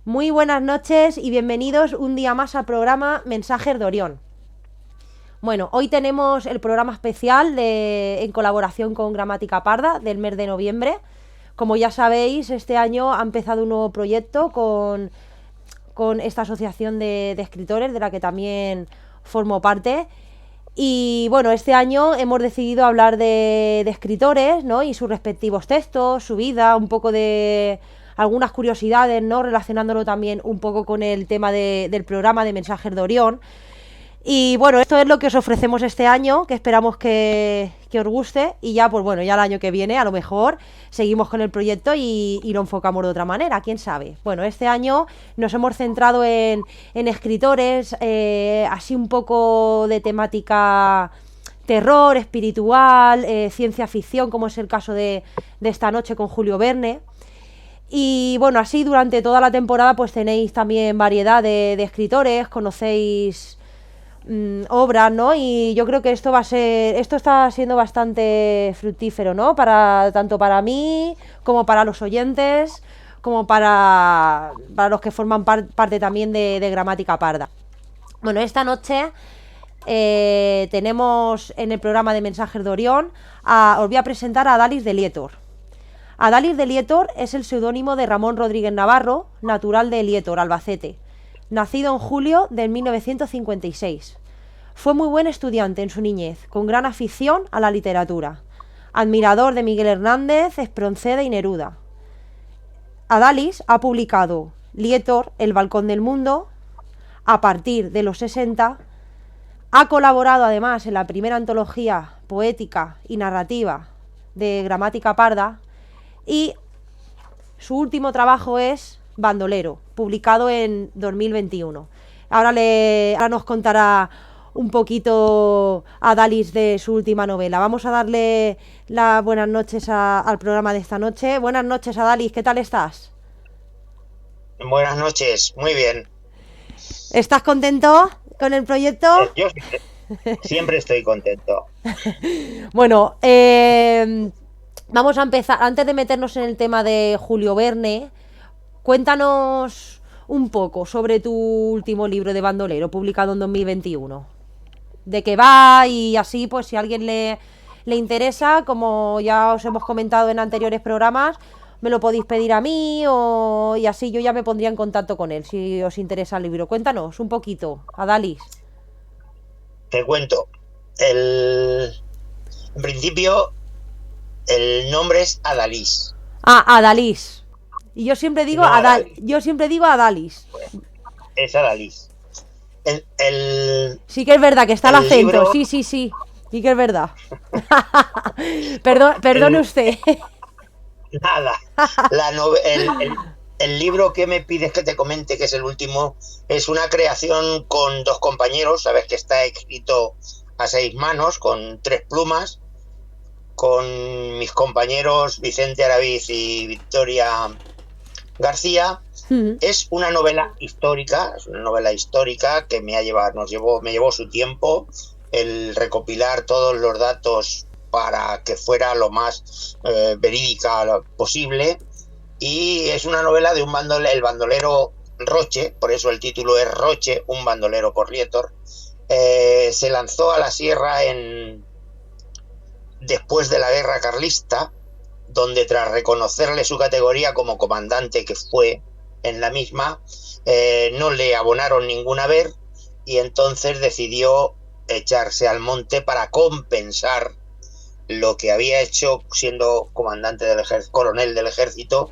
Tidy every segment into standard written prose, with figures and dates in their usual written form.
Muy buenas noches y bienvenidos un día más al programa Mensajes de Orión. Bueno, hoy tenemos el programa especial en colaboración con Gramática Parda del mes de noviembre. Como ya sabéis, este año ha empezado un nuevo proyecto con esta asociación de escritores de la que también formo parte. Y bueno, este año hemos decidido hablar de escritores, ¿no? Y sus respectivos textos, su vida, un poco de algunas curiosidades, ¿no? Relacionándolo también un poco con el tema del programa de Mensajes de Orión. Y bueno, esto es lo que os ofrecemos este año, que esperamos que os guste. Y ya, pues bueno, ya el año que viene, a lo mejor, seguimos con el proyecto y lo enfocamos de otra manera, quién sabe. Bueno, este año nos hemos centrado en escritores, así un poco de temática terror, espiritual, ciencia ficción, como es el caso de esta noche con Julio Verne. Y bueno, así durante toda la temporada pues tenéis también variedad de escritores, conocéis obras, ¿no? Y yo creo que esto está siendo bastante fructífero, ¿no? Tanto para mí como para los oyentes, como para los que forman parte también de Gramática Parda. Bueno, esta noche tenemos en el programa de Mensajes de Orión, os voy a presentar a Dalis de Lietor. Adalis de Lietor es el seudónimo de Ramón Rodríguez Navarro, natural de Lietor, Albacete, nacido en julio de 1956. Fue muy buen estudiante en su niñez, con gran afición a la literatura. Admirador de Miguel Hernández, Espronceda y Neruda. Adalis ha publicado Lietor, El balcón del mundo, a partir de los 60. Ha colaborado además en la primera antología poética y narrativa de Gramática Parda. Y su último trabajo es Bandolero, publicado en 2021. Ahora nos contará un poquito a Dalis de su última novela. Vamos a darle las buenas noches al programa de esta noche. Buenas noches, Adalis, ¿qué tal estás? Buenas noches, muy bien. ¿Estás contento con el proyecto? Yo siempre estoy contento. Bueno, vamos a empezar. Antes de meternos en el tema de Julio Verne, cuéntanos un poco sobre tu último libro de Bandolero, publicado en 2021. De qué va y así, pues si a alguien le interesa, como ya os hemos comentado en anteriores programas, me lo podéis pedir a mí y así yo ya me pondría en contacto con él si os interesa el libro. Cuéntanos un poquito, Adalis. Te cuento. En principio, el nombre es Adalis. Ah, Adalis. Y yo siempre digo No Adalis. Yo siempre digo Adalis. Es Adalis. Sí que es verdad que está el acento. Libro, Sí. Sí que es verdad. Perdone usted. Nada. El libro que me pides que te comente, que es el último, es una creación con dos compañeros. Sabes que está escrito a 6 manos, con 3 plumas, con mis compañeros Vicente Araviz y Victoria García. Es una novela histórica, que me llevó su tiempo el recopilar todos los datos para que fuera lo más verídica posible, y es una novela de el bandolero Roche, por eso el título es Roche, un bandolero por Lietor. Se lanzó a la sierra después de la guerra carlista, donde tras reconocerle su categoría como comandante que fue en la misma, no le abonaron ningún haber, y entonces decidió echarse al monte para compensar lo que había hecho siendo comandante coronel del ejército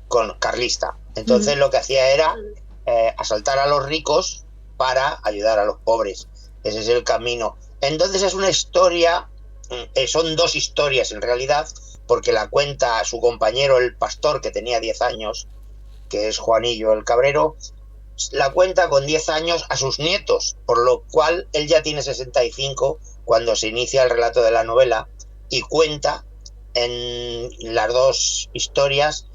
con carlista. Entonces lo que hacía era asaltar a los ricos para ayudar a los pobres. Ese es el camino. Entonces es una historia, son 2 historias en realidad, porque la cuenta su compañero el pastor, que tenía 10 años, que es Juanillo el Cabrero. La cuenta con 10 años a sus nietos, por lo cual él ya tiene 65 cuando se inicia el relato de la novela, y cuenta en las 2 historias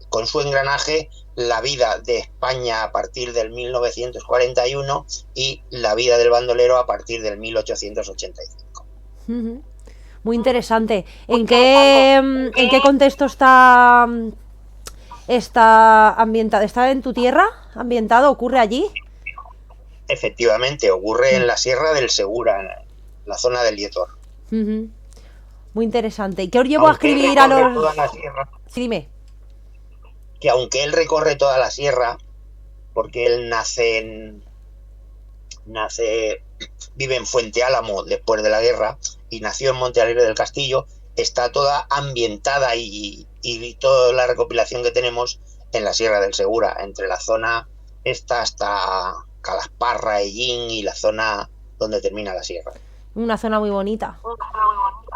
con su engranaje la vida de España a partir del 1941 y la vida del bandolero a partir del 1885. Muy interesante. ¿En qué contexto está en tu tierra, ambientado, ocurre allí. Efectivamente, ocurre en la Sierra del Segura, en la zona del Lietor. Uh-huh. Muy interesante. ¿Y qué os llevó a escribir a los...? Toda la sierra, Sí, dime. que aunque él recorre toda la sierra, porque él vive en Fuente Álamo después de la guerra y nació en Monte Alegre del Castillo, está toda ambientada y toda la recopilación que tenemos en la Sierra del Segura, entre la zona esta hasta Calasparra, Ellín y la zona donde termina la sierra. Una zona muy bonita.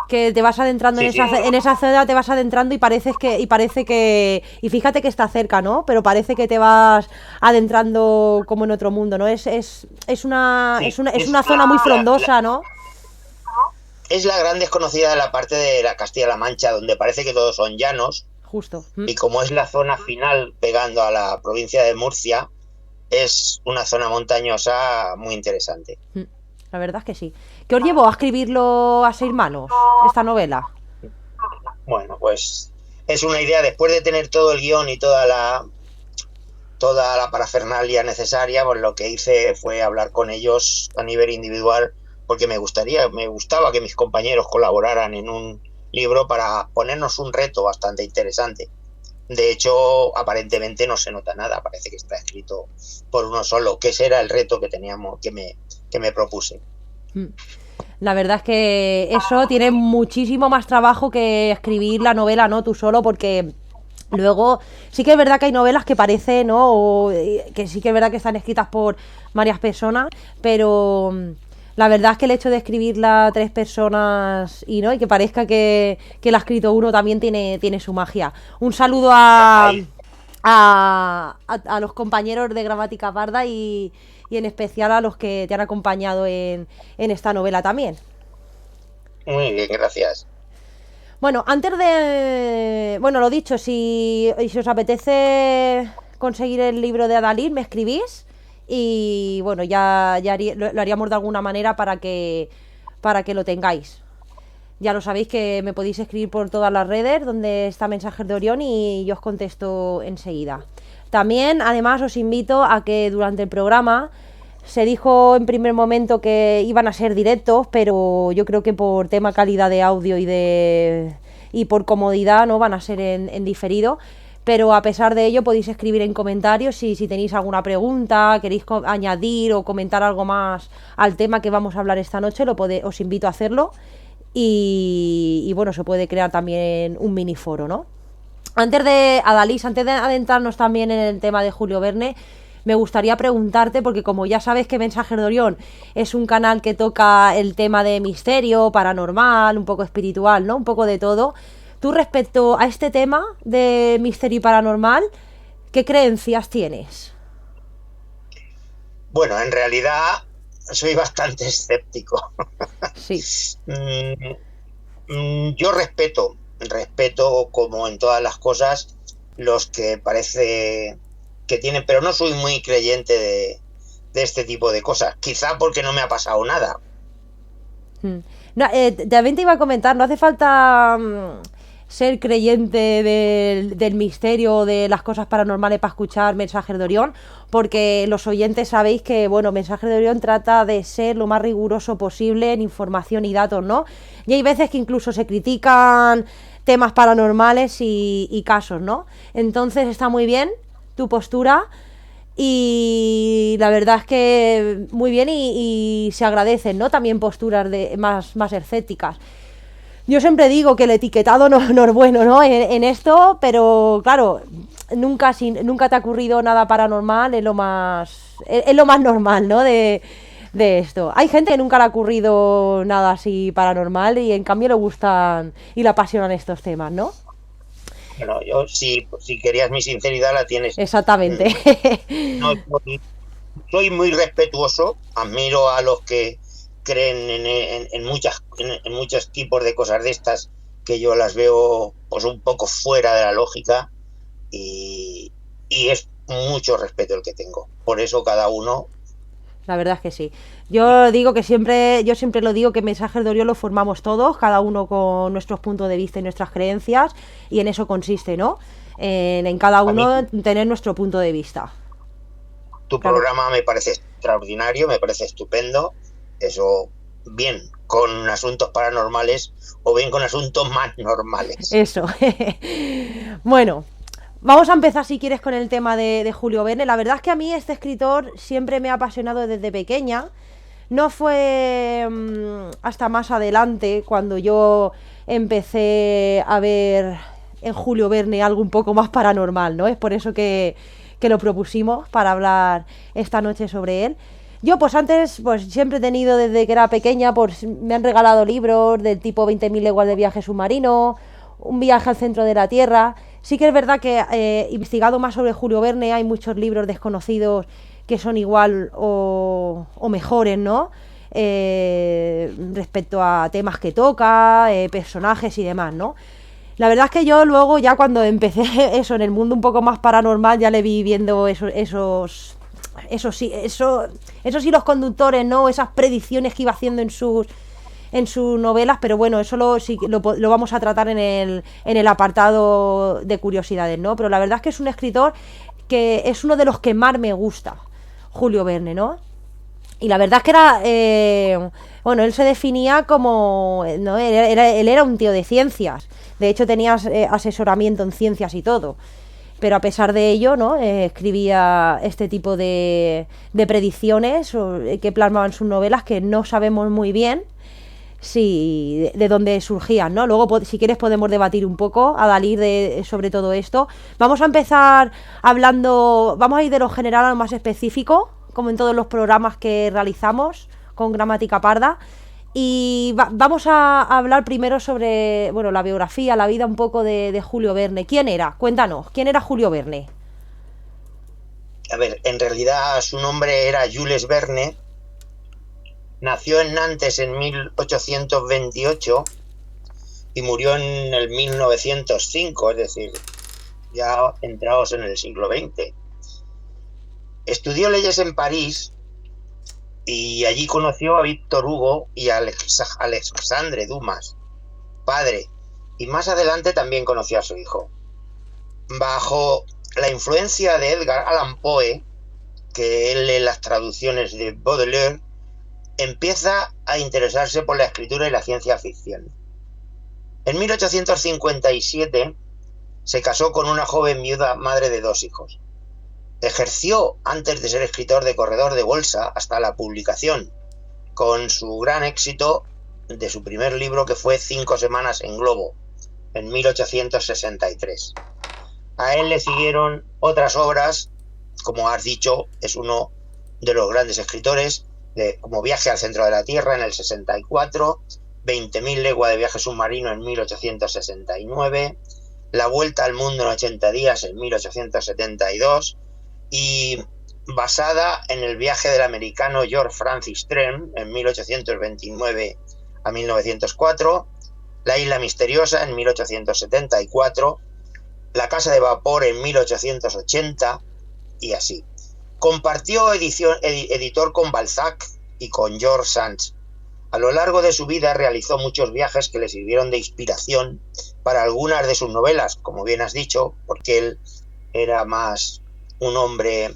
Que te vas adentrando Sí, en esa zona, te vas adentrando y parece que y fíjate que está cerca, ¿no? Pero parece que te vas adentrando como en otro mundo, ¿no? Es una zona muy frondosa, ¿no? Es la gran desconocida de la parte de la Castilla-La Mancha, donde parece que todos son llanos. Justo. Y como es la zona final pegando a la provincia de Murcia, es una zona montañosa muy interesante. La verdad es que sí. ¿Qué os llevó a escribirlo a 6 manos, esta novela? Bueno, pues es una idea, después de tener todo el guión y toda la parafernalia necesaria, pues lo que hice fue hablar con ellos a nivel individual, porque me gustaba que mis compañeros colaboraran en un libro para ponernos un reto bastante interesante. De hecho, aparentemente no se nota nada, parece que está escrito por uno solo, que ese era el reto que teníamos, que me propuse. La verdad es que eso tiene muchísimo más trabajo que escribir la novela, ¿no? Tú solo, porque luego sí que es verdad que hay novelas que parece, ¿no? O, que sí que es verdad que están escritas por varias personas, pero la verdad es que el hecho de escribirla 3 personas y no y que parezca que la ha escrito uno también tiene su magia. Un saludo a los compañeros de Gramática Parda y en especial a los que te han acompañado en esta novela también. Muy bien, gracias. Bueno, antes de... Bueno, lo dicho, si os apetece conseguir el libro de Adalid, me escribís y bueno, ya lo haríamos de alguna manera para que lo tengáis. Ya lo sabéis que me podéis escribir por todas las redes donde está Mensajes de Orión y yo os contesto enseguida. También, además, os invito a que durante el programa se dijo en primer momento que iban a ser directos, pero yo creo que por tema calidad de audio y por comodidad no van a ser en diferido. Pero a pesar de ello podéis escribir en comentarios si tenéis alguna pregunta, queréis añadir o comentar algo más al tema que vamos a hablar esta noche, os invito a hacerlo. Y bueno, se puede crear también un mini foro, ¿no? Antes de adentrarnos también en el tema de Julio Verne, me gustaría preguntarte, porque como ya sabes que Mensajes de Orión es un canal que toca el tema de misterio, paranormal, un poco espiritual, ¿no? Un poco de todo. Tú, respecto a este tema de misterio y paranormal, ¿qué creencias tienes? Bueno, en realidad soy bastante escéptico. Sí. Yo respeto, como en todas las cosas, los que parece que tienen, pero no soy muy creyente de este tipo de cosas. Quizá porque no me ha pasado nada. No, también te iba a comentar, no hace falta ser creyente del misterio, de las cosas paranormales para escuchar Mensajes de Orión, porque los oyentes sabéis que, bueno, Mensajes de Orión trata de ser lo más riguroso posible en información y datos, ¿no? Y hay veces que incluso se critican temas paranormales y casos, ¿no? Entonces está muy bien tu postura y la verdad es que muy bien y se agradecen, ¿no? También posturas más escépticas. Yo siempre digo que el etiquetado no es bueno, ¿no? En esto, pero claro, nunca te ha ocurrido nada paranormal, es lo más normal, ¿no? De esto. Hay gente que nunca le ha ocurrido nada así paranormal y en cambio le gustan y le apasionan estos temas, ¿no? Bueno, yo si querías mi sinceridad la tienes. Exactamente. No, soy muy respetuoso, admiro a los que creen en muchos tipos de cosas de estas que yo las veo pues un poco fuera de la lógica y es mucho respeto el que tengo. Por eso cada uno. La verdad es que sí. Yo siempre lo digo que Mensajes de Orión lo formamos todos, cada uno con nuestros puntos de vista y nuestras creencias, y en eso consiste, ¿no? en cada A mí uno tener nuestro punto de vista. tu Claro. programa me parece extraordinario, me parece estupendo. Eso, bien con asuntos paranormales o bien con asuntos más normales. Eso. Bueno, vamos a empezar si quieres con el tema de Julio Verne. La verdad es que a mí este escritor siempre me ha apasionado desde pequeña. No fue hasta más adelante cuando yo empecé a ver en Julio Verne algo un poco más paranormal, ¿no? Es por eso que lo propusimos para hablar esta noche sobre él. Yo pues antes pues siempre he tenido desde que era pequeña, pues me han regalado libros del tipo 20.000 leguas de viaje submarino, un viaje al centro de la Tierra. Sí que es verdad que investigado más sobre Julio Verne, hay muchos libros desconocidos que son igual o mejores, ¿no? Respecto a temas que toca, personajes y demás, ¿no? La verdad es que yo luego ya cuando empecé eso en el mundo un poco más paranormal ya le vi viendo esos hilos conductores, ¿no? Esas predicciones que iba haciendo en sus novelas, pero bueno, eso lo vamos a tratar en el apartado de curiosidades, ¿no? Pero la verdad es que es un escritor que es uno de los que más me gusta, Julio Verne, ¿no? Y la verdad es que bueno, él se definía como, ¿no? Él era un tío de ciencias. De hecho, tenía asesoramiento en ciencias y todo. Pero a pesar de ello, ¿no? Escribía este tipo de predicciones que plasmaban sus novelas que no sabemos muy bien de dónde surgían, ¿no? Luego, si quieres, podemos debatir un poco, Adalid, sobre todo esto. Vamos a empezar vamos a ir de lo general a lo más específico, como en todos los programas que realizamos con Gramática Parda. Y vamos a hablar primero sobre, bueno, la biografía, la vida un poco de Julio Verne. ¿Quién era? Cuéntanos, ¿quién era Julio Verne? A ver, en realidad su nombre era Jules Verne. Nació en Nantes en 1828 y murió en el 1905, es decir, ya entrados en el siglo XX. Estudió leyes en París y allí conoció a Víctor Hugo y a Alexandre Dumas, padre, y más adelante también conoció a su hijo. Bajo la influencia de Edgar Allan Poe, que él lee las traducciones de Baudelaire, empieza a interesarse por la escritura y la ciencia ficción. En 1857 se casó con una joven viuda, madre de 2 hijos. Ejerció antes de ser escritor de corredor de bolsa hasta la publicación, con su gran éxito de su primer libro, que fue 5 semanas en Globo, en 1863. A él le siguieron otras obras, como has dicho, es uno de los grandes escritores, como Viaje al centro de la Tierra en el 64, 20.000 leguas de viaje submarino en 1869, La vuelta al mundo en 80 días en 1872, y basada en el viaje del americano George Francis Trent en 1829 a 1904, La isla misteriosa en 1874, La casa de vapor en 1880 y así. Compartió editor con Balzac y con George Sand. A lo largo de su vida realizó muchos viajes que le sirvieron de inspiración para algunas de sus novelas, como bien has dicho, porque él era más un hombre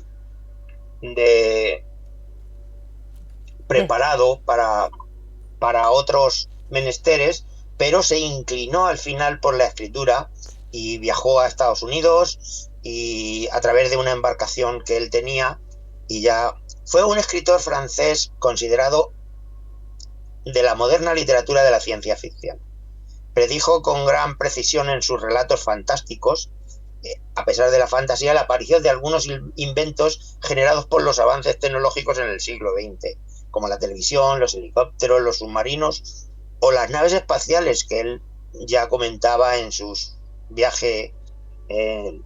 preparado para otros menesteres, pero se inclinó al final por la escritura y viajó a Estados Unidos y a través de una embarcación que él tenía, y ya fue un escritor francés considerado de la moderna literatura de la ciencia ficción. Predijo con gran precisión en sus relatos fantásticos, a pesar de la fantasía, la aparición de algunos inventos generados por los avances tecnológicos en el siglo XX, como la televisión, los helicópteros, los submarinos o las naves espaciales que él ya comentaba en sus viajes en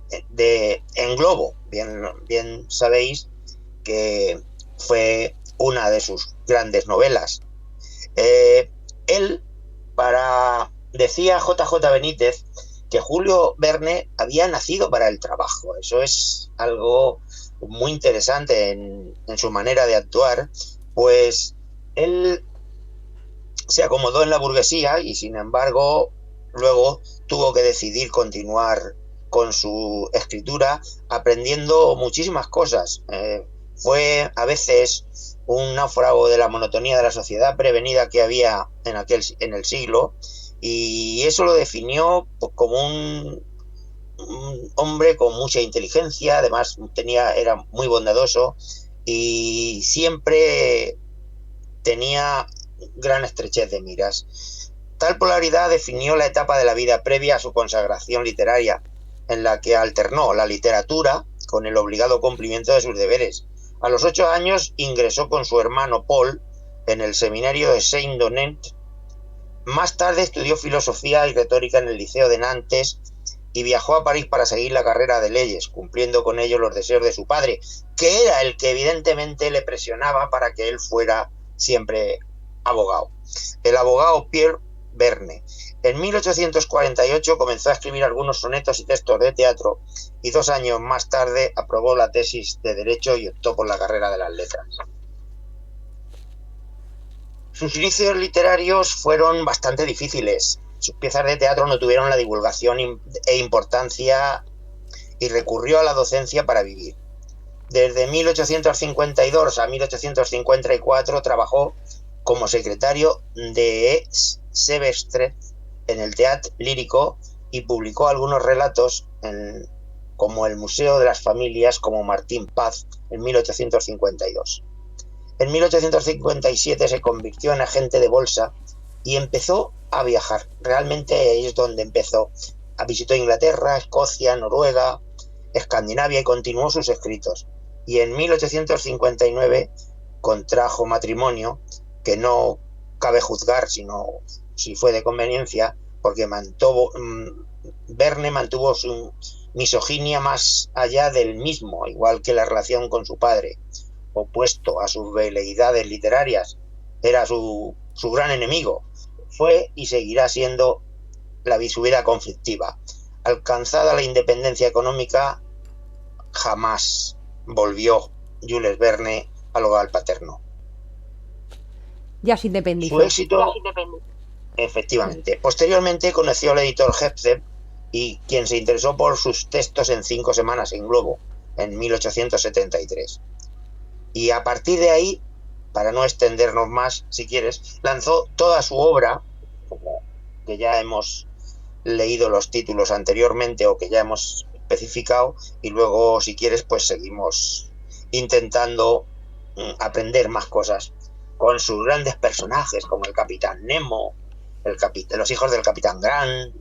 globo. Bien sabéis que fue una de sus grandes novelas. Decía J.J. Benítez que Julio Verne había nacido para el trabajo. Eso es algo muy interesante en su manera de actuar, pues él se acomodó en la burguesía y sin embargo luego tuvo que decidir continuar con su escritura, aprendiendo muchísimas cosas. Fue a veces un náufrago de la monotonía de la sociedad prevenida que había en el siglo, y eso lo definió pues, como un hombre con mucha inteligencia. Además era muy bondadoso y siempre tenía gran estrechez de miras. Tal polaridad definió la etapa de la vida previa a su consagración literaria, en la que alternó la literatura con el obligado cumplimiento de sus deberes. A los 8 años ingresó con su hermano Paul en el seminario de Saint-Denis. Más tarde estudió filosofía y retórica en el Liceo de Nantes y viajó a París para seguir la carrera de leyes, cumpliendo con ello los deseos de su padre, que era el que evidentemente le presionaba para que él fuera siempre abogado. El abogado Pierre Verne. En 1848 comenzó a escribir algunos sonetos y textos de teatro, y 2 años más tarde aprobó la tesis de Derecho y optó por la carrera de las letras. Sus inicios literarios fueron bastante difíciles. Sus piezas de teatro no tuvieron la divulgación e importancia, y recurrió a la docencia para vivir. Desde 1852 a 1854 trabajó como secretario de Sevestre en el Teatro Lírico y publicó algunos relatos como El Museo de las Familias, como Martín Paz, en 1852. En 1857 se convirtió en agente de bolsa y empezó a viajar. Realmente ahí es donde empezó. Visitó Inglaterra, Escocia, Noruega, Escandinavia y continuó sus escritos. Y en 1859 contrajo matrimonio, que no cabe juzgar sino si fue de conveniencia, porque Verne mantuvo su misoginia más allá del mismo, igual que la relación con su padre, opuesto a sus veleidades literarias. Era su gran enemigo. Fue y seguirá siendo su vida conflictiva. Alcanzada la independencia económica, jamás volvió Jules Verne al hogar paterno. Ya se independizó. Su éxito, efectivamente. Posteriormente conoció al editor Hepworth, y quien se interesó por sus textos en 5 semanas en Globo, en 1873. Y a partir de ahí, para no extendernos más, si quieres, lanzó toda su obra, como que ya hemos leído los títulos anteriormente o que ya hemos especificado, y luego, si quieres, pues seguimos intentando aprender más cosas con sus grandes personajes, como el Capitán Nemo, los hijos del Capitán Grant,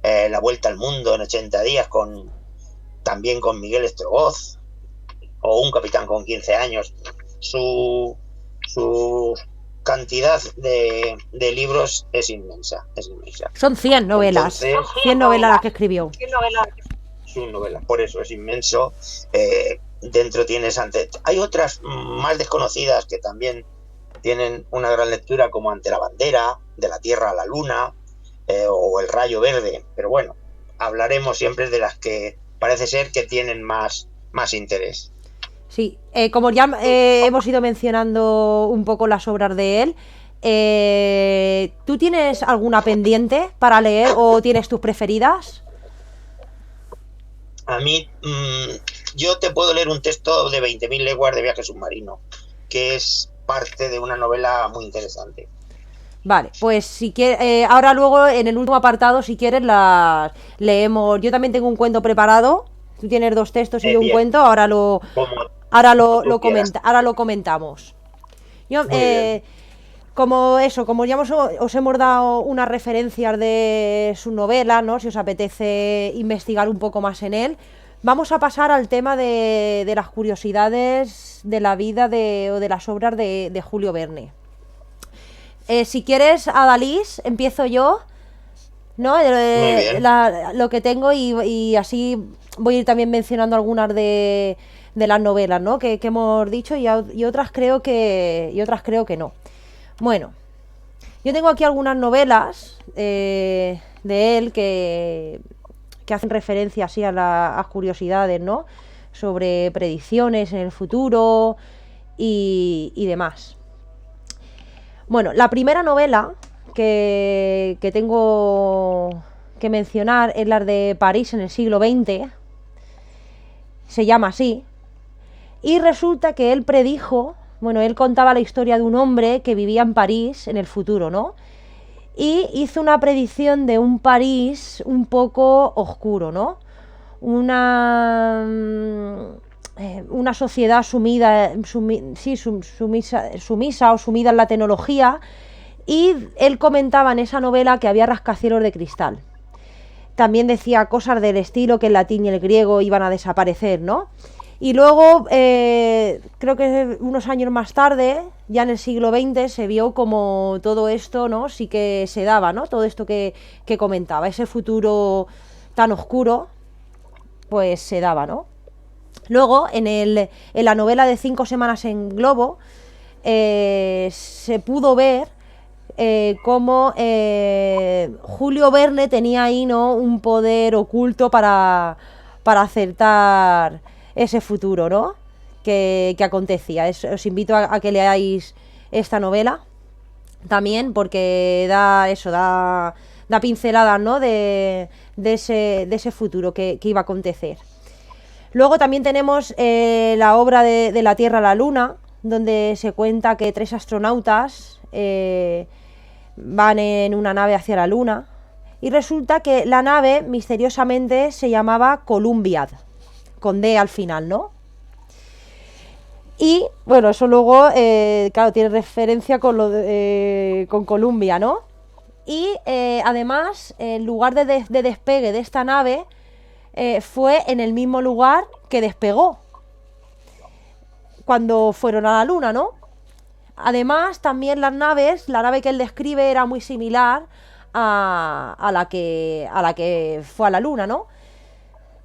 La Vuelta al Mundo en 80 días, también con Miguel Estrogoz, o Un Capitán con 15 años. Su cantidad de libros es inmensa. Son 100 novelas. Entonces, 100 novelas las que escribió. Sus novelas, por eso es inmenso. Dentro hay otras más desconocidas que también tienen una gran lectura, como Ante la bandera, De la Tierra a la Luna, o El Rayo Verde. Pero bueno, hablaremos siempre de las que parece ser que tienen más interés. Sí, como ya hemos ido mencionando un poco las obras de él, ¿tú tienes alguna pendiente para leer o tienes tus preferidas? A mí, yo te puedo leer un texto de 20.000 leguas de viaje submarino, que es parte de una novela muy interesante. Vale, pues si quieres, ahora luego en el último apartado, si quieres, las leemos. Yo también tengo un cuento preparado. Tú tienes 2 textos y yo un cuento. Ahora lo comentamos. Yo, como ya os hemos dado unas referencias de su novela, ¿no? Si os apetece investigar un poco más en él, vamos a pasar al tema de las curiosidades de la vida o de las obras de Julio Verne. Si quieres, Adalys, empiezo yo, ¿no? Lo que tengo, y así voy a ir también mencionando algunas de las novelas, ¿no? que hemos dicho, y otras creo que no. Bueno, yo tengo aquí algunas novelas de él que hacen referencia así a las curiosidades, ¿no? Sobre predicciones en el futuro y demás. Bueno, la primera novela que tengo que mencionar es la de París en el siglo XX, se llama así, y resulta que él predijo, bueno, él contaba la historia de un hombre que vivía en París en el futuro, ¿no? Y hizo una predicción de un París un poco oscuro, ¿no? Una sociedad sumida, sumisa o sumida en la tecnología, y él comentaba en esa novela que había rascacielos de cristal. También decía cosas del estilo que el latín y el griego iban a desaparecer, ¿no? Y luego, creo que unos años más tarde, ya en el siglo XX, se vio como todo esto, ¿no? Sí que se daba, ¿no? Todo esto que comentaba, ese futuro tan oscuro, pues se daba, ¿no? Luego, en la novela de 5 semanas en Globo, se pudo ver cómo Julio Verne tenía ahí, ¿no?, un poder oculto para acertar ese futuro, ¿no?, que acontecía. Os invito a que leáis esta novela también, porque da pinceladas, ¿no?, de ese futuro que iba a acontecer. Luego también tenemos la obra de La Tierra a la Luna, donde se cuenta que 3 astronautas van en una nave hacia la Luna, y resulta que la nave misteriosamente se llamaba Columbiad, con D al final, ¿no? Y bueno, eso luego, claro, tiene referencia con Columbia, ¿no? Y además, el lugar de despegue de esta nave fue en el mismo lugar que despegó cuando fueron a la Luna, ¿no? Además, también la nave que él describe era muy similar a la que fue a la Luna, ¿no?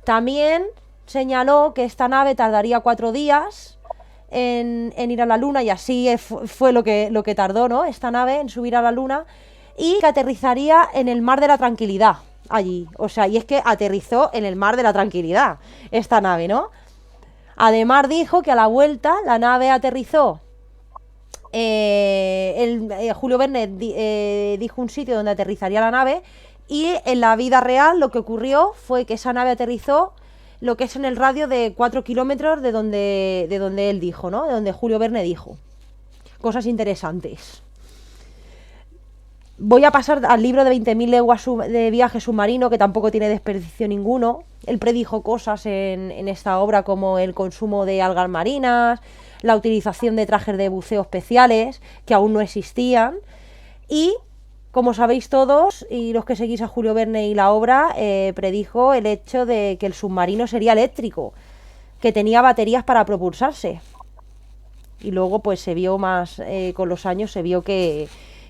También señaló que esta nave tardaría 4 días en ir a la Luna, y así fue lo que tardó, ¿no?, esta nave en subir a la Luna, y que aterrizaría en el Mar de la Tranquilidad, allí. O sea, y es que aterrizó en el Mar de la Tranquilidad esta nave, ¿no? Además dijo que a la vuelta la nave aterrizó. Julio Verne dijo un sitio donde aterrizaría la nave, y en la vida real lo que ocurrió fue que esa nave aterrizó lo que es en el radio de 4 kilómetros de donde él dijo, ¿no?, de donde Julio Verne dijo. Cosas interesantes. Voy a pasar al libro de 20.000 leguas de viaje submarino, que tampoco tiene desperdicio ninguno. Él predijo cosas en esta obra como el consumo de algas marinas, la utilización de trajes de buceo especiales que aún no existían, y, como sabéis todos, y los que seguís a Julio Verne y la obra, predijo el hecho de que el submarino sería eléctrico, que tenía baterías para propulsarse. Y luego pues se vio más, con los años se vio que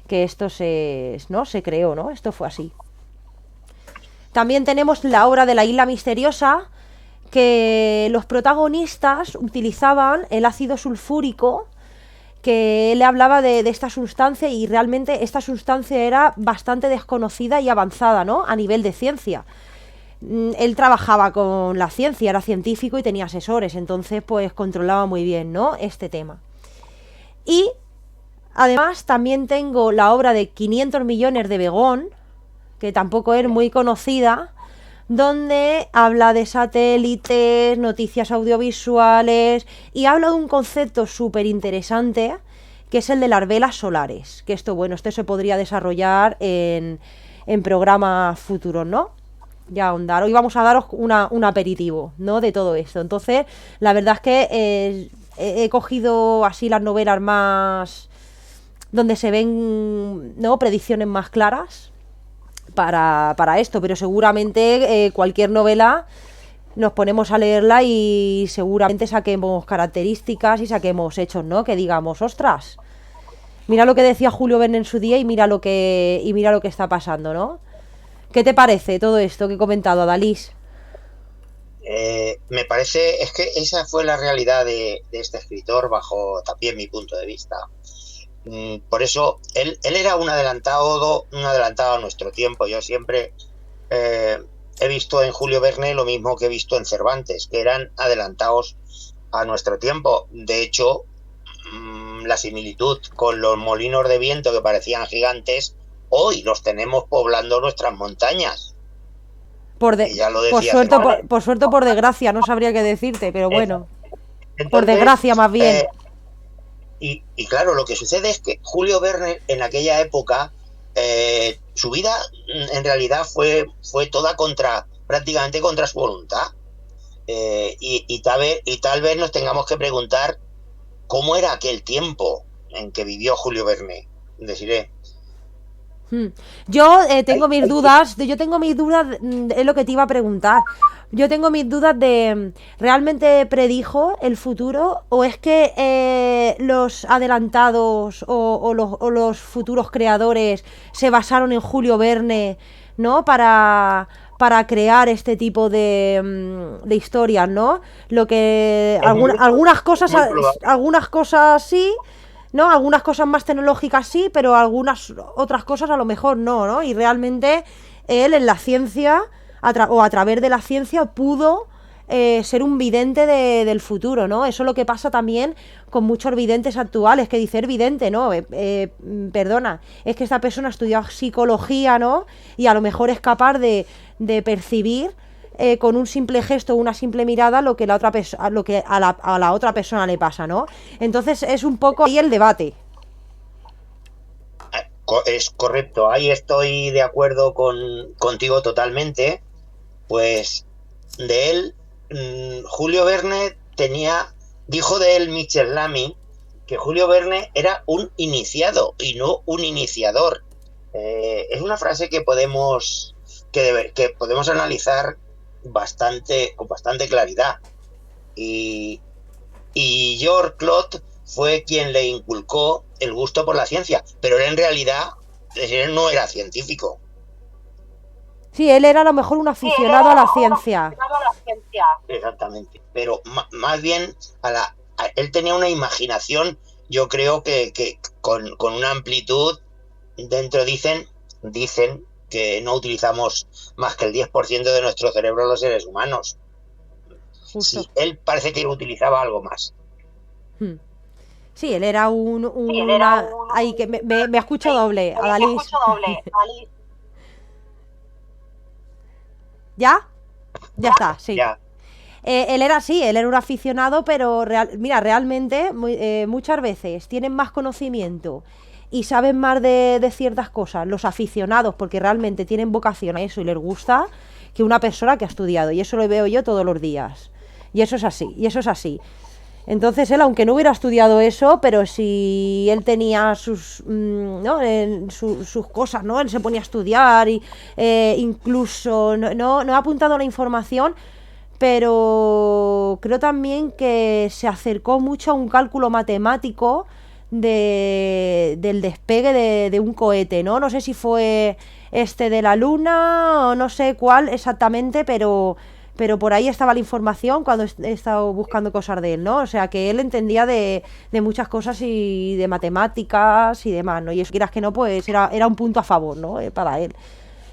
esto se creó, ¿no? Esto fue así. También tenemos la obra de La Isla Misteriosa, que los protagonistas utilizaban el ácido sulfúrico, que él hablaba de esta sustancia, y realmente esta sustancia era bastante desconocida y avanzada, ¿no?, a nivel de ciencia. Él trabajaba con la ciencia, era científico y tenía asesores, entonces pues controlaba muy bien, ¿no?, este tema. Y además también tengo la obra de 500 millones de Begón, que tampoco es muy conocida, donde habla de satélites, noticias audiovisuales, y habla de un concepto súper interesante, que es el de las velas solares, que esto se podría desarrollar en programas futuros, ¿no? Ya ahondar. Hoy vamos a daros un aperitivo, ¿no?, de todo esto. Entonces, la verdad es que he cogido así las novelas más donde se ven, ¿no?, predicciones más claras para esto, pero seguramente cualquier novela nos ponemos a leerla y seguramente saquemos características y saquemos hechos, ¿no?, que digamos, ostras, mira lo que decía Julio Verne en su día y mira lo que está pasando, ¿no? ¿Qué te parece todo esto que he comentado, Adalís? Me parece, es que esa fue la realidad de este escritor bajo también mi punto de vista. Por eso él era un adelantado a nuestro tiempo. Yo siempre he visto en Julio Verne lo mismo que he visto en Cervantes, que eran adelantados a nuestro tiempo. De hecho, la similitud con los molinos de viento que parecían gigantes, hoy los tenemos poblando nuestras montañas. Y ya lo por decía suerte, Semper. por suerte o por desgracia, no sabría qué decirte, pero bueno, por Entonces, desgracia más bien. y claro, lo que sucede es que Julio Verne en aquella época, su vida en realidad fue toda prácticamente contra su voluntad. Y tal vez nos tengamos que preguntar cómo era aquel tiempo en que vivió Julio Verne. Deciré, Hmm. Yo tengo hay, mis hay, dudas, yo tengo mis dudas, es lo que te iba a preguntar. Yo tengo mis dudas de, ¿realmente predijo el futuro o es que los adelantados o los futuros creadores se basaron en Julio Verne, ¿no? Para crear este tipo de historias, ¿no? Lo que es muy, es muy probable. algunas cosas sí, ¿no? Algunas cosas más tecnológicas sí, pero algunas otras cosas a lo mejor no, ¿no? Y realmente él en la ciencia, o a través de la ciencia, pudo ser un vidente del futuro, ¿no? Eso es lo que pasa también con muchos videntes actuales, que dice vidente, ¿no? Perdona, es que esta persona ha estudiado psicología, ¿no? Y a lo mejor es capaz de percibir con un simple gesto o una simple mirada lo que lo que a la otra persona le pasa, ¿no? Entonces es un poco ahí el debate. Es correcto, ahí estoy de acuerdo contigo totalmente. Pues de él, Julio Verne dijo de él Michel Lamy que Julio Verne era un iniciado y no un iniciador. Es una frase que podemos analizar con bastante claridad. Y, y George Cloud fue quien le inculcó el gusto por la ciencia, pero él en realidad él no era científico. Sí, él era a lo mejor un Sí, él aficionado era a a lo la mejor un ciencia. aficionado a la ciencia. Exactamente, pero más bien él tenía una imaginación, yo creo que con una amplitud dicen que no utilizamos más que el 10% de nuestro cerebro los seres humanos. Justo. Sí, él parece que utilizaba algo más. Hmm. Sí, él era Sí, él era una... Ay, que me escucho doble, me Adalís. escucho doble, ¿vale? ¿Ya? Ya está, sí. Ya. Él era así, él era un aficionado, pero mira, realmente muchas veces tienen más conocimiento y saben más de ciertas cosas los aficionados porque realmente tienen vocación a eso y les gusta que una persona que ha estudiado. Y eso lo veo yo todos los días. Y eso es así, y eso es así. Entonces él, aunque no hubiera estudiado eso, pero si él tenía ¿no? Sus cosas, ¿no? Él se ponía a estudiar y incluso no ha apuntado la información, pero creo también que se acercó mucho a un cálculo matemático del despegue de un cohete, ¿no? No sé si fue este de la Luna o no sé cuál exactamente, pero por ahí estaba la información cuando he estado buscando cosas de él, ¿no? O sea, que él entendía de muchas cosas y de matemáticas y demás, ¿no? Y eso, quieras que no, pues era un punto a favor, ¿no? Para él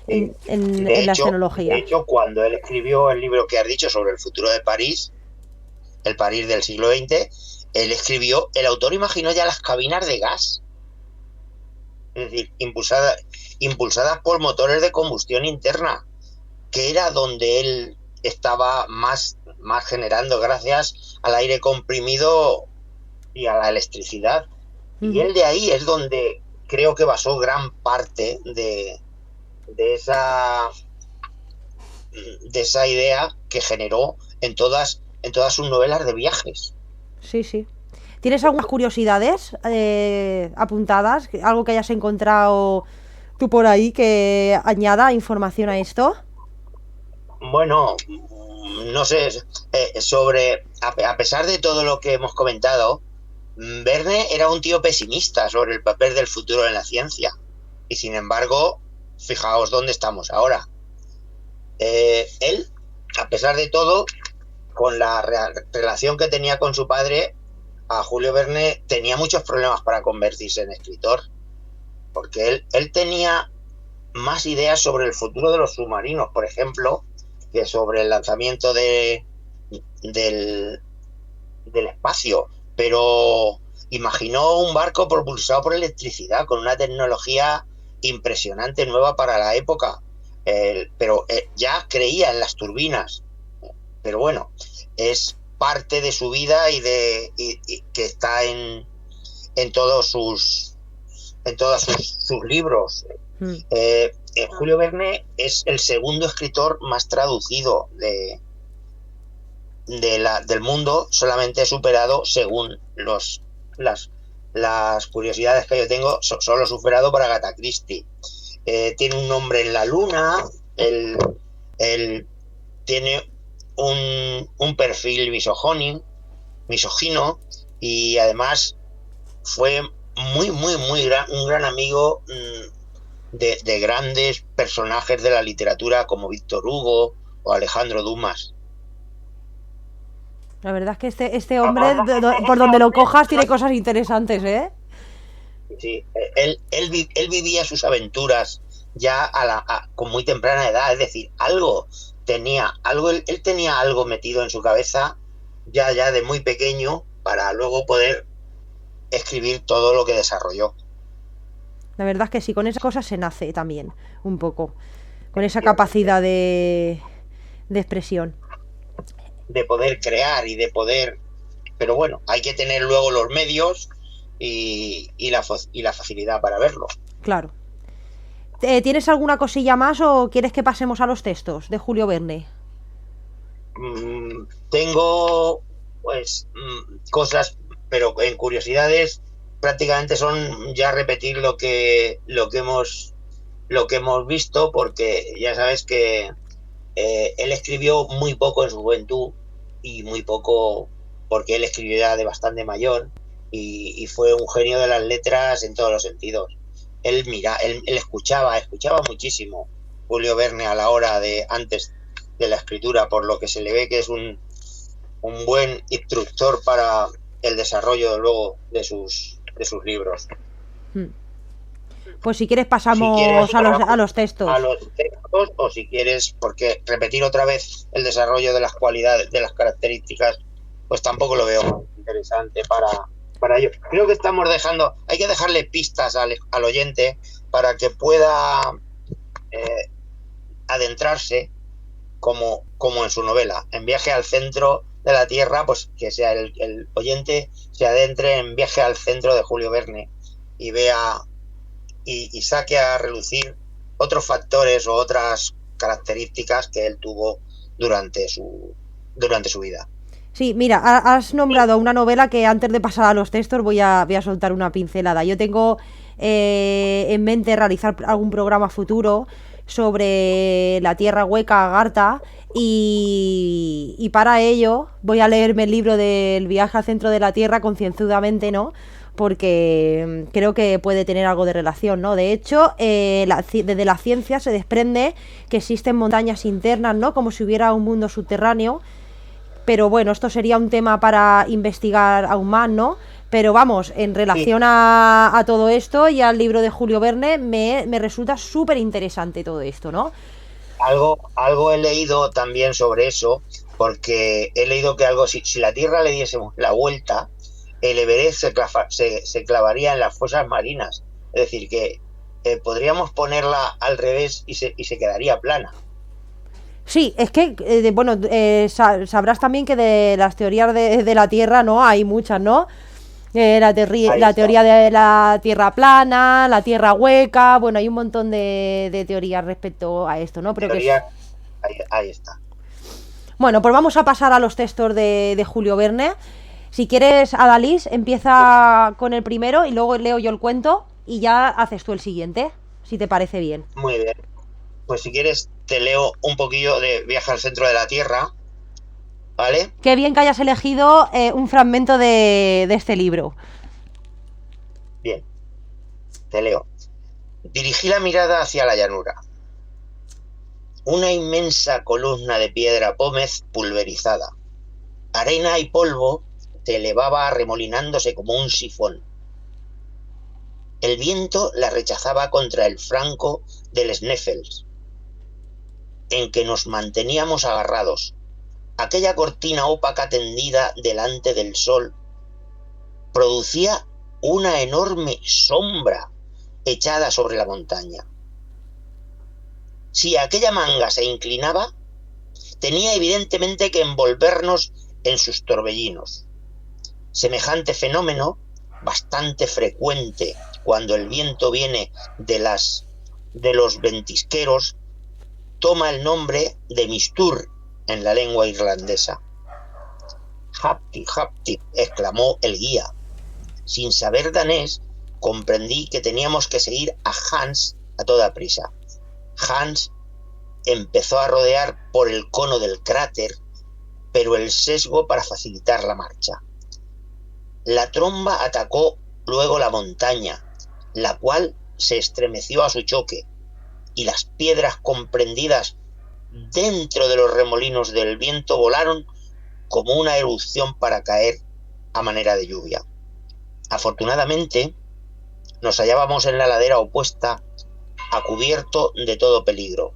De en la hecho, escenología. cuando él escribió el libro que has dicho sobre el futuro de París, el París del siglo XX, el autor imaginó ya las cabinas de gas, es decir, impulsadas por motores de combustión interna, que era donde él estaba más generando gracias al aire comprimido y a la electricidad. Y Ujú. él de ahí es donde creo que basó gran parte de esa de esa idea que generó en todas sus novelas de viajes. Sí, sí. ¿Tienes algunas curiosidades apuntadas? ¿Algo que hayas encontrado tú por ahí que añada información a esto? Bueno, no sé, a pesar de todo lo que hemos comentado, Verne era un tío pesimista sobre el papel del futuro en la ciencia. Y sin embargo, fijaos dónde estamos ahora. Él, a pesar de todo, con la relación que tenía con su padre, a Julio Verne tenía muchos problemas para convertirse en escritor, porque él tenía más ideas sobre el futuro de los submarinos, por ejemplo, que sobre el lanzamiento del, del espacio, pero imaginó un barco propulsado por electricidad con una tecnología impresionante, nueva para la época. pero ya creía en las turbinas. Pero bueno, es parte de su vida y que está en todos sus libros. Julio Verne es el segundo escritor más traducido del mundo, solamente superado, según las curiosidades que yo tengo, solo superado por Agatha Christie. Tiene un nombre en la luna, él tiene un perfil misógino, y además fue un gran amigo de grandes personajes de la literatura como Víctor Hugo o Alejandro Dumas. La verdad es que este hombre, por donde lo cojas, tiene cosas interesantes, ¿eh? Sí, él vivía sus aventuras ya con muy temprana edad, es decir, él tenía algo metido en su cabeza ya de muy pequeño para luego poder escribir todo lo que desarrolló. La verdad es que sí, con esas cosas se nace también, un poco, con esa capacidad de expresión. De poder crear y de poder... Pero bueno, hay que tener luego los medios y la facilidad para verlo. Claro. ¿Tienes alguna cosilla más o quieres que pasemos a los textos de Julio Verne? Tengo cosas, pero en curiosidades prácticamente son ya repetir lo que hemos visto, porque ya sabes que él escribió muy poco en su juventud, y muy poco porque él escribió ya de bastante mayor, y fue un genio de las letras en todos los sentidos. Él escuchaba muchísimo Julio Verne a la hora antes de la escritura, por lo que se le ve que es un buen instructor para el desarrollo luego de sus libros. Pues si quieres pasamos a los textos. A los textos, o si quieres, porque repetir otra vez el desarrollo de las cualidades, de las características, pues tampoco lo veo interesante para ello. Creo que hay que dejarle pistas al oyente para que pueda adentrarse como en su novela, en Viaje al centro de la Tierra, pues que sea el oyente se adentre en Viaje al centro de Julio Verne y vea y saque a relucir otros factores o otras características que él tuvo durante su vida. Sí, mira, has nombrado una novela que antes de pasar a los textos voy a soltar una pincelada. Yo tengo en mente realizar algún programa futuro sobre la Tierra Hueca, Agartha, y para ello voy a leerme el libro del Viaje al centro de la Tierra concienzudamente, ¿no? Porque creo que puede tener algo de relación, ¿no? De hecho, desde la ciencia se desprende que existen montañas internas, ¿no? Como si hubiera un mundo subterráneo. Pero bueno, esto sería un tema para investigar aún más, ¿no? Pero vamos, en relación a todo esto y al libro de Julio Verne, me resulta súper interesante todo esto, ¿no? Algo he leído también sobre eso, porque he leído que si la Tierra le diésemos la vuelta, el Everest se clavaría en las fosas marinas. Es decir, que podríamos ponerla al revés y se quedaría plana. Sí, es que, sabrás también que de las teorías de la Tierra, ¿no? Hay muchas, ¿no? La teoría de la Tierra plana, la Tierra hueca, bueno, hay un montón de teorías respecto a esto, ¿no? Pero ahí está. Bueno, pues vamos a pasar a los textos de Julio Verne. Si quieres, Adalys, empieza con el primero y luego leo yo el cuento y ya haces tú el siguiente, si te parece bien. Muy bien. Pues si quieres te leo un poquillo de Viaje al centro de la Tierra, ¿vale? Qué bien que hayas elegido un fragmento de este libro. Bien, te leo. Dirigí la mirada hacia la llanura. Una inmensa columna de piedra pómez pulverizada. Arena y polvo se elevaba arremolinándose como un sifón. El viento la rechazaba contra el flanco del Sneffels, en que nos manteníamos agarrados. Aquella cortina opaca tendida delante del sol producía una enorme sombra echada sobre la montaña. Si aquella manga se inclinaba, tenía evidentemente que envolvernos en sus torbellinos. Semejante fenómeno, bastante frecuente cuando el viento viene de los ventisqueros, toma el nombre de mistur en la lengua irlandesa. Hapti, hapti, exclamó el guía. Sin saber danés, comprendí que teníamos que seguir a Hans a toda prisa. Hans empezó a rodear por el cono del cráter, pero el sesgo para facilitar la marcha. La tromba atacó luego la montaña, la cual se estremeció a su choque, y las piedras comprendidas dentro de los remolinos del viento volaron como una erupción para caer a manera de lluvia. Afortunadamente, nos hallábamos en la ladera opuesta, a cubierto de todo peligro.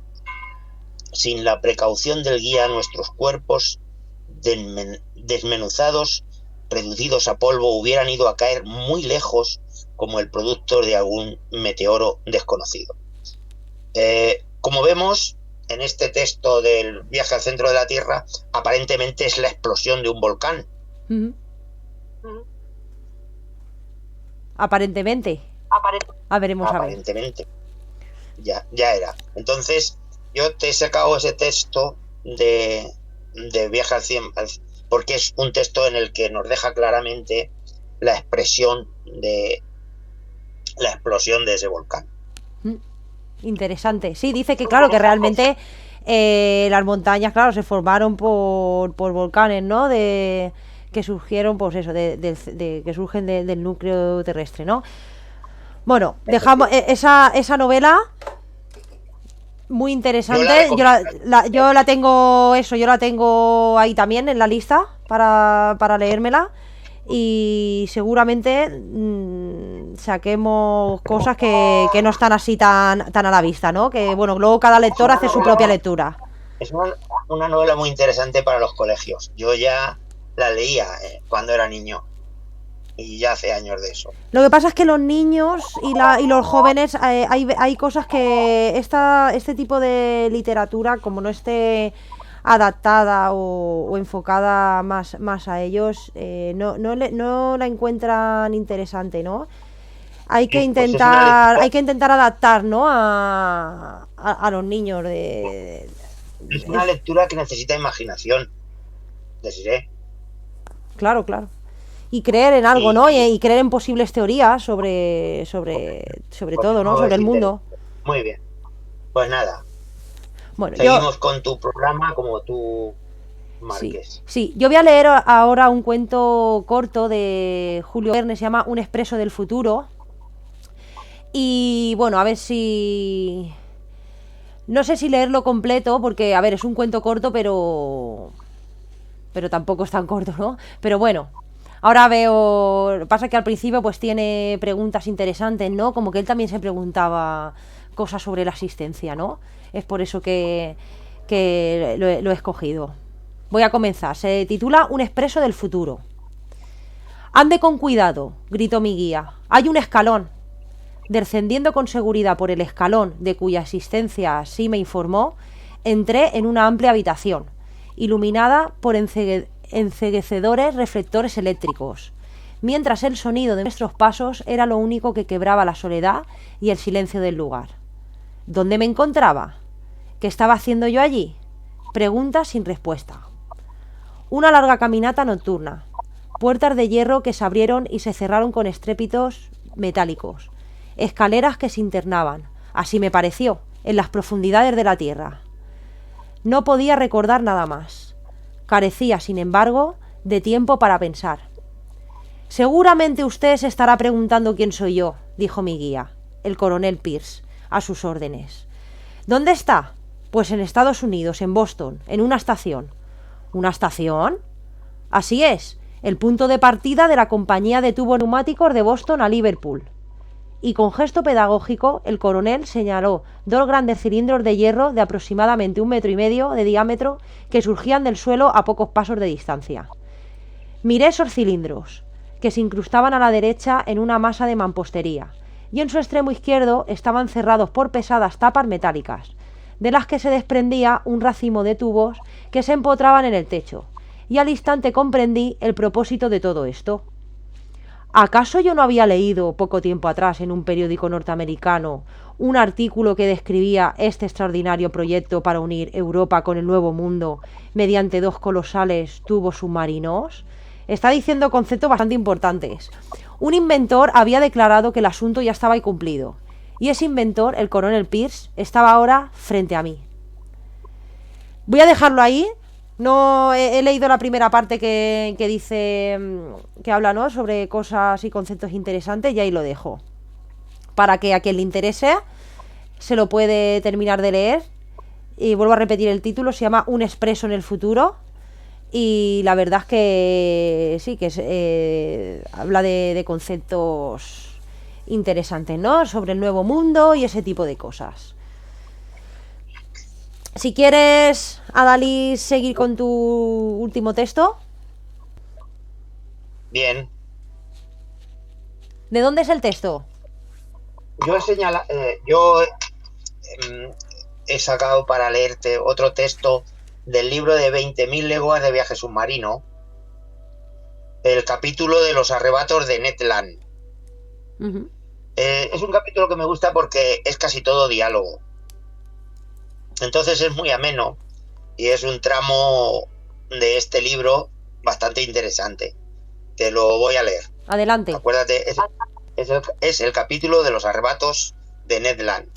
Sin la precaución del guía, nuestros cuerpos, desmenuzados, reducidos a polvo, hubieran ido a caer muy lejos como el producto de algún meteoro desconocido. Como vemos en este texto del viaje al centro de la Tierra, aparentemente es la explosión de un volcán. Aparentemente. Veremos aparentemente. Ya era. Entonces, yo te he sacado ese texto de viaje al cielo, porque es un texto en el que nos deja claramente la expresión de la explosión de ese volcán. Interesante. Sí, dice que claro, que realmente las montañas, claro, se formaron por volcanes, ¿no? Que surgieron, pues eso, que surgen del núcleo terrestre, ¿no? Bueno, dejamos esa novela muy interesante. Yo la tengo ahí también en la lista para leérmela, y seguramente saquemos cosas que no están así tan a la vista, ¿no? Que bueno, luego cada lector hace su propia lectura. Es una novela muy interesante para los colegios. Yo ya la leía cuando era niño, y ya hace años de eso. Lo que pasa es que los niños y los jóvenes, hay cosas que este tipo de literatura, como no esté adaptada o enfocada más a ellos, no la encuentran interesante, ¿no? Hay que intentar adaptar, ¿no? a los niños. Es una lectura que necesita imaginación, les diré. Claro. Y creer en algo, ¿no? Y creer en posibles teorías sobre todo, ¿no? Sobre el mundo. Muy bien. Pues nada. Bueno, seguimos con tu programa como tú marques. Sí, yo voy a leer ahora un cuento corto de Julio Verne, se llama Un expreso del futuro. Y bueno, a ver si... No sé si leerlo completo, porque, a ver, es un cuento corto, pero tampoco es tan corto, ¿no? Pero bueno, ahora veo... Pasa que al principio pues tiene preguntas interesantes, ¿no? Como que él también se preguntaba cosas sobre la existencia, ¿no? Es por eso que lo he escogido. Voy a comenzar. Se titula Un expreso del futuro. «Ande con cuidado», gritó mi guía. «Hay un escalón». Descendiendo con seguridad por el escalón, de cuya existencia así me informó, entré en una amplia habitación, iluminada por enceguecedores reflectores eléctricos, mientras el sonido de nuestros pasos era lo único que quebraba la soledad y el silencio del lugar. ¿Dónde me encontraba? ¿Qué estaba haciendo yo allí? Pregunta sin respuesta. Una larga caminata nocturna. Puertas de hierro que se abrieron y se cerraron con estrépitos metálicos. Escaleras que se internaban, así me pareció, en las profundidades de la tierra. No podía recordar nada más. Carecía, sin embargo, de tiempo para pensar. «Seguramente usted se estará preguntando quién soy yo», dijo mi guía, el coronel Pierce, a sus órdenes. «¿Dónde está?» «Pues en Estados Unidos, en Boston, en una estación». «¿Una estación?» «Así es, el punto de partida de la compañía de tubos neumáticos de Boston a Liverpool». Y con gesto pedagógico el coronel señaló dos grandes cilindros de hierro de aproximadamente 1,5 metros de diámetro que surgían del suelo a pocos pasos de distancia. Miré esos cilindros, que se incrustaban a la derecha en una masa de mampostería, y en su extremo izquierdo estaban cerrados por pesadas tapas metálicas. de las que se desprendía un racimo de tubos que se empotraban en el techo, y al instante comprendí el propósito de todo esto. ¿Acaso yo no había leído poco tiempo atrás en un periódico norteamericano un artículo que describía este extraordinario proyecto para unir Europa con el Nuevo Mundo mediante 2 colosales tubos submarinos? Está diciendo conceptos bastante importantes. Un inventor había declarado que el asunto ya estaba ahí cumplido, y ese inventor, el coronel Pierce, estaba ahora frente a mí. Voy a dejarlo ahí. No he leído la primera parte que dice, que habla, ¿no?, sobre cosas y conceptos interesantes, y ahí lo dejo. Para que a quien le interese se lo puede terminar de leer. Y vuelvo a repetir el título, se llama Un expreso en el futuro. Y la verdad es que sí, que habla de conceptos interesantes, ¿no?, sobre el nuevo mundo y ese tipo de cosas. Si quieres, Adalys, seguir con tu último texto. Bien. ¿De dónde es el texto? He sacado para leerte otro texto del libro de 20.000 leguas de viaje submarino, el capítulo de los arrebatos de Ned Land. Uh-huh. Es un capítulo que me gusta porque es casi todo diálogo. Entonces es muy ameno y es un tramo de este libro bastante interesante. Te lo voy a leer. Adelante. Acuérdate, es el capítulo de los arrebatos de Ned Land.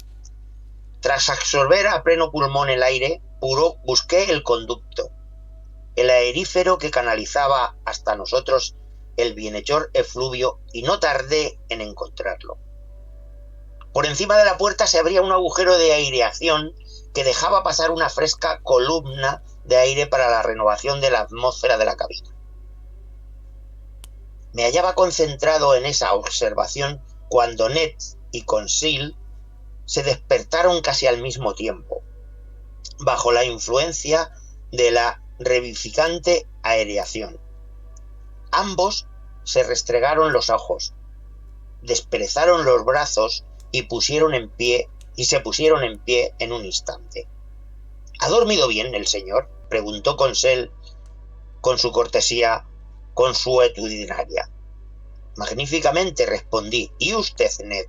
Tras absorber a pleno pulmón el aire puro, busqué el conducto, el aerífero que canalizaba hasta nosotros el bienhechor efluvio, y no tardé en encontrarlo. Por encima de la puerta se abría un agujero de aireación que dejaba pasar una fresca columna de aire para la renovación de la atmósfera de la cabina. Me hallaba concentrado en esa observación cuando Ned y Conseil se despertaron casi al mismo tiempo, bajo la influencia de la revivificante aireación. Ambos se restregaron los ojos, desperezaron los brazos y se pusieron en pie en un instante. ¿Ha dormido bien el señor?, preguntó Conseil con su cortesía consuetudinaria. Magníficamente, respondí. ¿Y usted, Ned?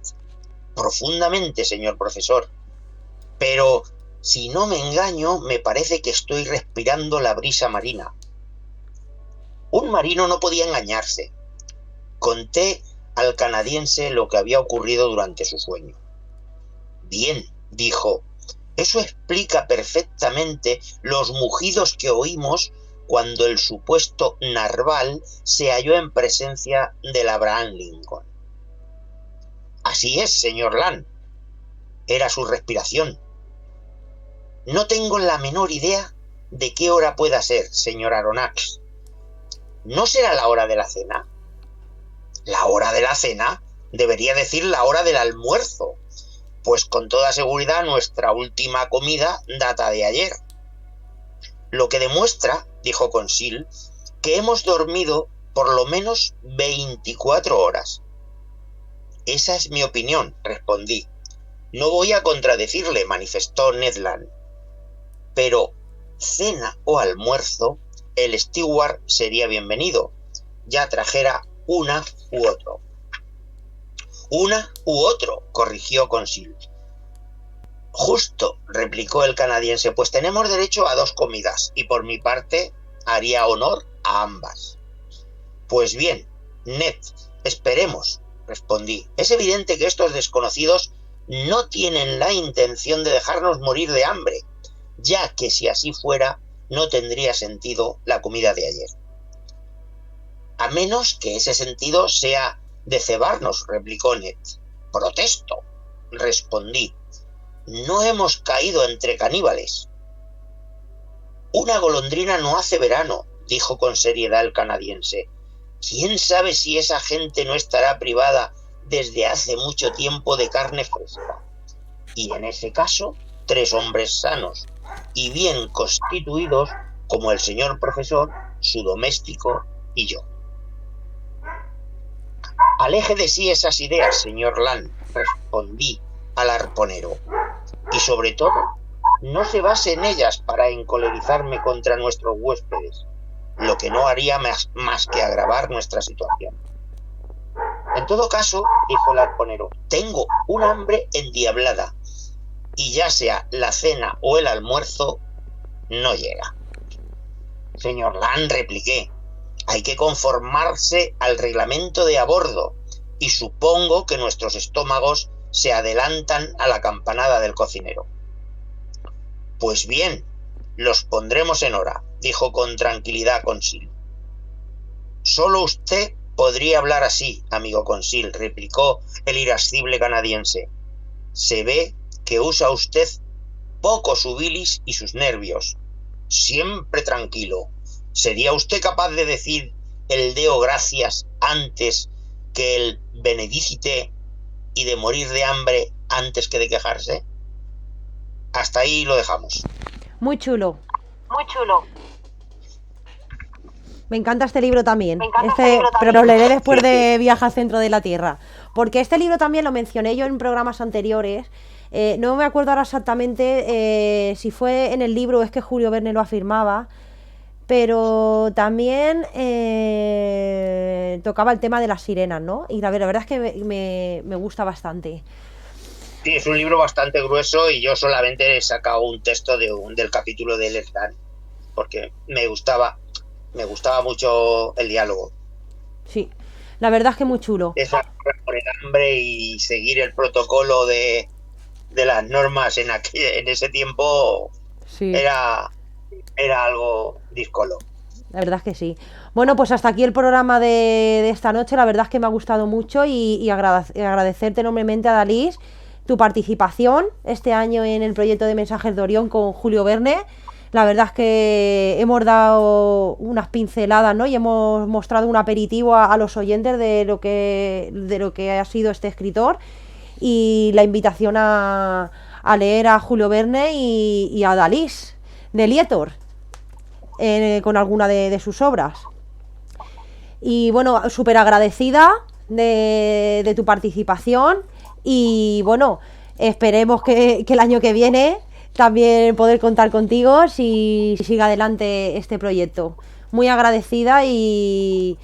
Profundamente, señor profesor. Pero, si no me engaño, me parece que estoy respirando la brisa marina. Un marino no podía engañarse. Conté al canadiense lo que había ocurrido durante su sueño. Bien, dijo, eso explica perfectamente los mugidos que oímos cuando el supuesto narval se halló en presencia del Abraham Lincoln. Así es, señor Land. Era su respiración. No tengo la menor idea de qué hora pueda ser, señor Aronnax. ¿No será la hora de la cena? ¿La hora de la cena? Debería decir la hora del almuerzo, pues con toda seguridad nuestra última comida data de ayer. Lo que demuestra, dijo Conseil, que hemos dormido por lo menos 24 horas. Esa es mi opinión, respondí. No voy a contradecirle, manifestó Ned Land. Pero, cena o almuerzo, el steward sería bienvenido, ya trajera una u otro. Una u otro, corrigió Conseil. Justo, replicó el canadiense, pues tenemos derecho a 2 comidas, y por mi parte haría honor a ambas. Pues bien, Ned, esperemos, respondí. Es evidente que estos desconocidos no tienen la intención de dejarnos morir de hambre, ya que si así fuera, no tendría sentido la comida de ayer. A menos que ese sentido sea de cebarnos, replicó Ned. Protesto, respondí. No hemos caído entre caníbales. Una golondrina no hace verano, dijo con seriedad el canadiense. ¿Quién sabe si esa gente no estará privada desde hace mucho tiempo de carne fresca? Y en ese caso, 3 hombres sanos y bien constituidos, como el señor profesor, su doméstico y yo. Aleje de sí esas ideas, señor Land, respondí al arponero. Y sobre todo, no se base en ellas para encolerizarme contra nuestros huéspedes, lo que no haría más que agravar nuestra situación. En todo caso, dijo el arponero, tengo un hambre endiablada, y ya sea la cena o el almuerzo, no llega. Señor Land, repliqué, hay que conformarse al reglamento de a bordo, y supongo que nuestros estómagos se adelantan a la campanada del cocinero. Pues bien, los pondremos en hora, dijo con tranquilidad Consil. Solo usted podría hablar así, amigo Consil, replicó el irascible canadiense. Se ve que usa usted poco su bilis y sus nervios. Siempre tranquilo. ¿Sería usted capaz de decir el Deo gracias antes que el Benedicite y de morir de hambre antes que de quejarse? Hasta ahí lo dejamos. Muy chulo. Muy chulo. Me encanta este libro también. Pero lo leeré después de Viaje al centro de la Tierra. Porque este libro también lo mencioné yo en programas anteriores. No me acuerdo ahora exactamente si fue en el libro o es que Julio Verne lo afirmaba. Pero también tocaba el tema de las sirenas, ¿no? Y la verdad es que me gusta bastante. Sí, es un libro bastante grueso y yo solamente he sacado un texto del capítulo de Lesdan, porque me gustaba mucho el diálogo. Sí, la verdad es que muy chulo. Esa por el hambre y seguir el protocolo de las normas en ese tiempo sí. era algo díscolo. La verdad es que sí. Bueno, pues hasta aquí el programa de esta noche. La verdad es que me ha gustado mucho y agradecerte enormemente a Dalís tu participación este año en el proyecto de Mensajes de Orión con Julio Verne. La verdad es que hemos dado unas pinceladas, ¿no? Y hemos mostrado un aperitivo a los oyentes de lo que ha sido este escritor y la invitación a leer a Julio Verne y a Dalís de Lietor con alguna de sus obras. Y bueno, súper agradecida de tu participación y bueno, esperemos que el año que viene también poder contar contigo si siga adelante este proyecto. Muy agradecida y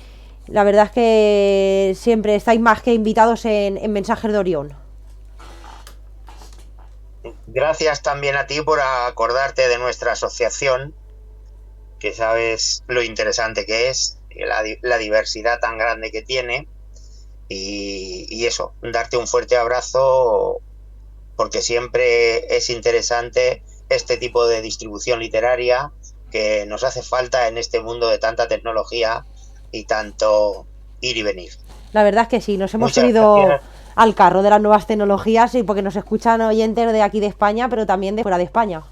la verdad es que siempre estáis más que invitados en Mensajes de Orión. Gracias también a ti por acordarte de nuestra asociación, que sabes lo interesante que es, la diversidad tan grande que tiene y eso, darte un fuerte abrazo porque siempre es interesante este tipo de distribución literaria que nos hace falta en este mundo de tanta tecnología y tanto ir y venir. La verdad es que sí, nos hemos subido al carro de las nuevas tecnologías y porque nos escuchan oyentes de aquí de España, pero también de fuera de España.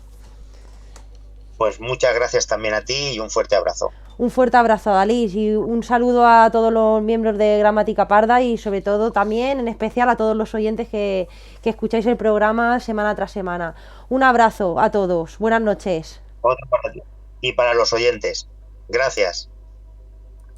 Pues muchas gracias también a ti y un fuerte abrazo. Un fuerte abrazo, Dalís, y un saludo a todos los miembros de Gramática Parda y sobre todo también, en especial, a todos los oyentes que escucháis el programa semana tras semana. Un abrazo a todos. Buenas noches. Otro para ti y para los oyentes. Gracias.